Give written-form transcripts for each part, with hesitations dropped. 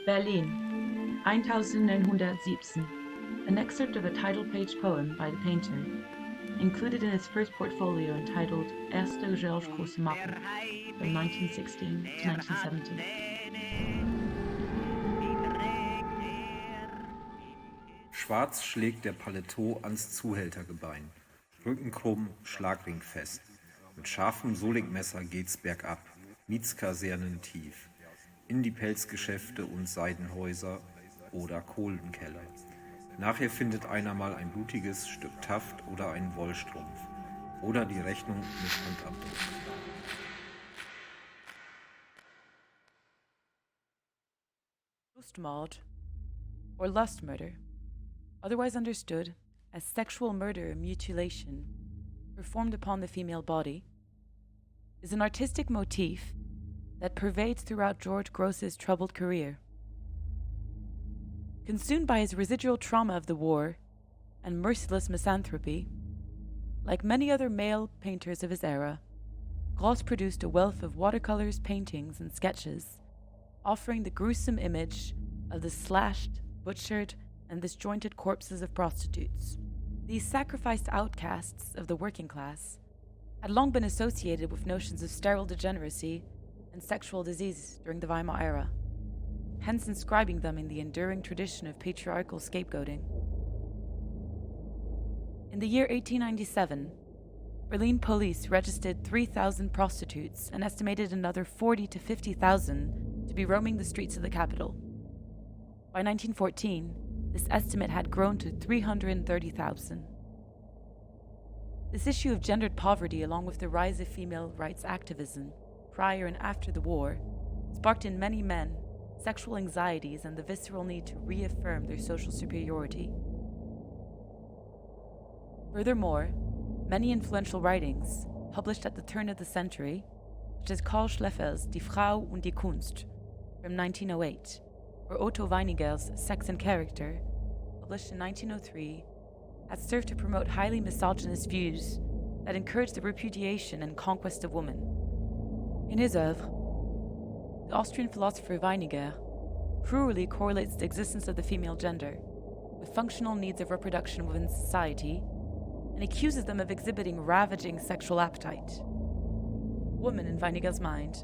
Berlin, 1917. An excerpt of a title page poem by the painter, included in his first portfolio entitled Erste George große Mappen from 1916 to 1917. Schwarz schlägt der Paletot ans Zuhältergebein. Rücken krumm, schlagringfest. Mit scharfem Solingmesser geht's bergab, Mietskasernen tief. In die Pelzgeschäfte und Seidenhäuser oder Kohlenkeller. Nachher findet einer mal ein blutiges Stück Taft oder einen Wollstrumpf. Oder die Rechnung mit Handabdruck. Lustmord, or lust murder, otherwise understood as sexual murder or mutilation performed upon the female body, is an artistic motif that pervades throughout George Grosz's troubled career. Consumed by his residual trauma of the war and merciless misanthropy, like many other male painters of his era, Grosz produced a wealth of watercolors, paintings, and sketches, offering the gruesome image of the slashed, butchered, and disjointed corpses of prostitutes. These sacrificed outcasts of the working class had long been associated with notions of sterile degeneracy and sexual disease during the Weimar era, hence inscribing them in the enduring tradition of patriarchal scapegoating. In the year 1897, Berlin police registered 3,000 prostitutes and estimated another 40 to 50,000 to be roaming the streets of the capital. By 1914, this estimate had grown to 330,000. This issue of gendered poverty, along with the rise of female rights activism prior and after the war, sparked in many men sexual anxieties and the visceral need to reaffirm their social superiority. Furthermore, many influential writings, published at the turn of the century, such as Karl Schleffel's Die Frau und die Kunst from 1908, or Otto Weiniger's Sex and Character, published in 1903, had served to promote highly misogynist views that encouraged the repudiation and conquest of women. In his oeuvre, the Austrian philosopher Weiniger cruelly correlates the existence of the female gender with functional needs of reproduction within society and accuses them of exhibiting ravaging sexual appetite. Women, in Weiniger's mind,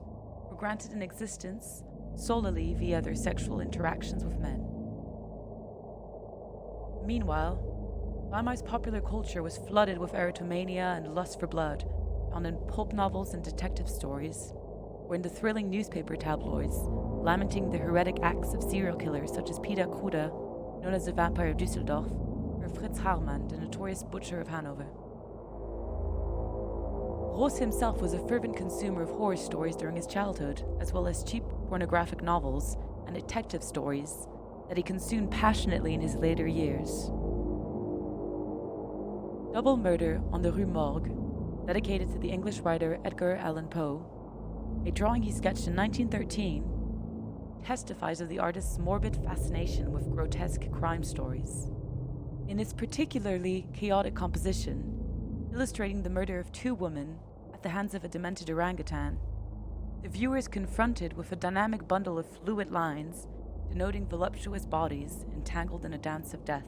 were granted an existence solely via their sexual interactions with men. Meanwhile, Weimar's popular culture was flooded with erotomania and lust for blood, found in pulp novels and detective stories, or in the thrilling newspaper tabloids, lamenting the heretic acts of serial killers such as Peter Kruder, known as the Vampire of Düsseldorf, or Fritz Haarmann, the notorious butcher of Hanover. Grosz himself was a fervent consumer of horror stories during his childhood, as well as cheap pornographic novels and detective stories that he consumed passionately in his later years. Double Murder on the Rue Morgue, dedicated to the English writer Edgar Allan Poe, a drawing he sketched in 1913, testifies of the artist's morbid fascination with grotesque crime stories. In its particularly chaotic composition, illustrating the murder of two women at the hands of a demented orangutan, the viewer is confronted with a dynamic bundle of fluid lines denoting voluptuous bodies entangled in a dance of death.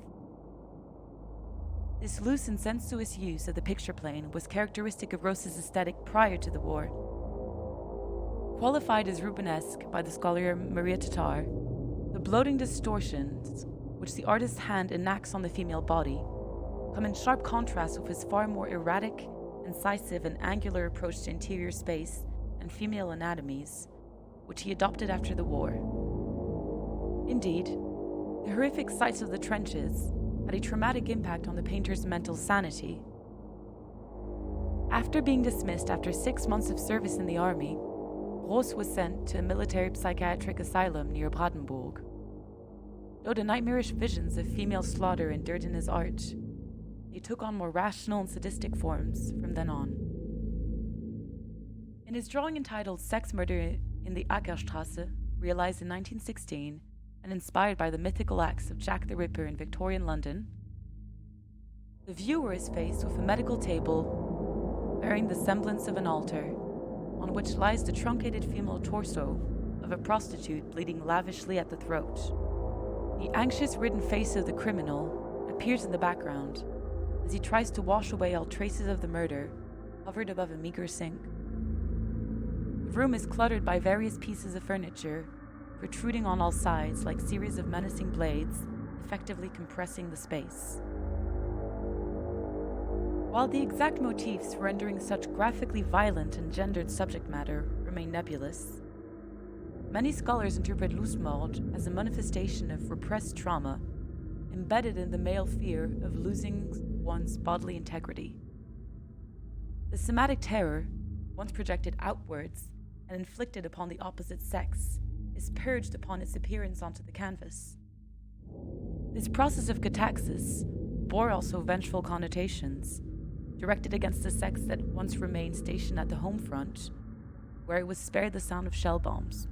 This loose and sensuous use of the picture plane was characteristic of Grosz's aesthetic prior to the war. Qualified as Rubenesque by the scholar Maria Tatar, the bloating distortions which the artist's hand enacts on the female body come in sharp contrast with his far more erratic, incisive, and angular approach to interior space and female anatomies, which he adopted after the war. Indeed, the horrific sights of the trenches had a traumatic impact on the painter's mental sanity. After being dismissed after 6 months of service in the army, Grosz was sent to a military psychiatric asylum near Brandenburg. Though the nightmarish visions of female slaughter endured in his art, they took on more rational and sadistic forms from then on. In his drawing entitled Sex Murder in the Ackerstrasse, realized in 1916, and inspired by the mythical acts of Jack the Ripper in Victorian London, the viewer is faced with a medical table bearing the semblance of an altar, on which lies the truncated female torso of a prostitute bleeding lavishly at the throat. The anxious-ridden face of the criminal appears in the background as he tries to wash away all traces of the murder hovered above a meager sink. The room is cluttered by various pieces of furniture, protruding on all sides like series of menacing blades, effectively compressing the space. While the exact motifs rendering such graphically violent and gendered subject matter remain nebulous, many scholars interpret Lustmord as a manifestation of repressed trauma embedded in the male fear of losing one's bodily integrity. The somatic terror, once projected outwards and inflicted upon the opposite sex, is purged upon its appearance onto the canvas. This process of cataxis bore also vengeful connotations, directed against the sex that once remained stationed at the home front, where it was spared the sound of shell bombs.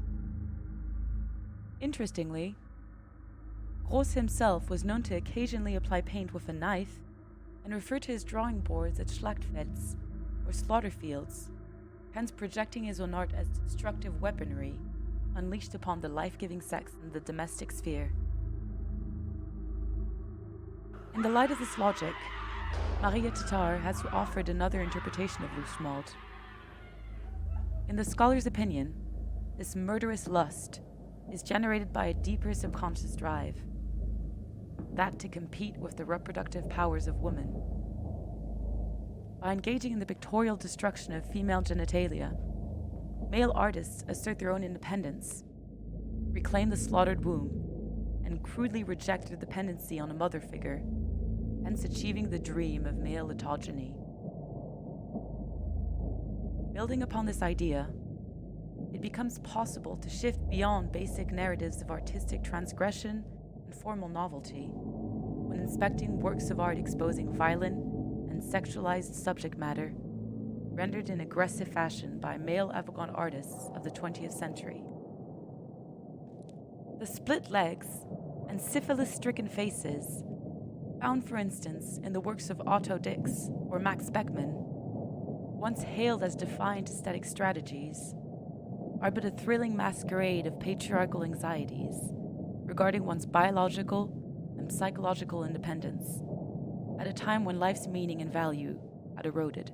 Interestingly, Grosz himself was known to occasionally apply paint with a knife and refer to his drawing boards as Schlachtfelds, or slaughter fields, hence projecting his own art as destructive weaponry unleashed upon the life-giving sex in the domestic sphere. In the light of this logic, Maria Tatar has offered another interpretation of Lustmord. In the scholar's opinion, this murderous lust is generated by a deeper subconscious drive, that to compete with the reproductive powers of women. By engaging in the pictorial destruction of female genitalia, male artists assert their own independence, reclaim the slaughtered womb, and crudely reject their dependency on a mother figure, hence achieving the dream of male autogeny. Building upon this idea, it becomes possible to shift beyond basic narratives of artistic transgression and formal novelty when inspecting works of art exposing violent and sexualized subject matter rendered in aggressive fashion by male avant-garde artists of the 20th century. The split legs and syphilis-stricken faces, found for instance in the works of Otto Dix or Max Beckmann, once hailed as defiant aesthetic strategies, are but a thrilling masquerade of patriarchal anxieties regarding one's biological and psychological independence, at a time when life's meaning and value had eroded.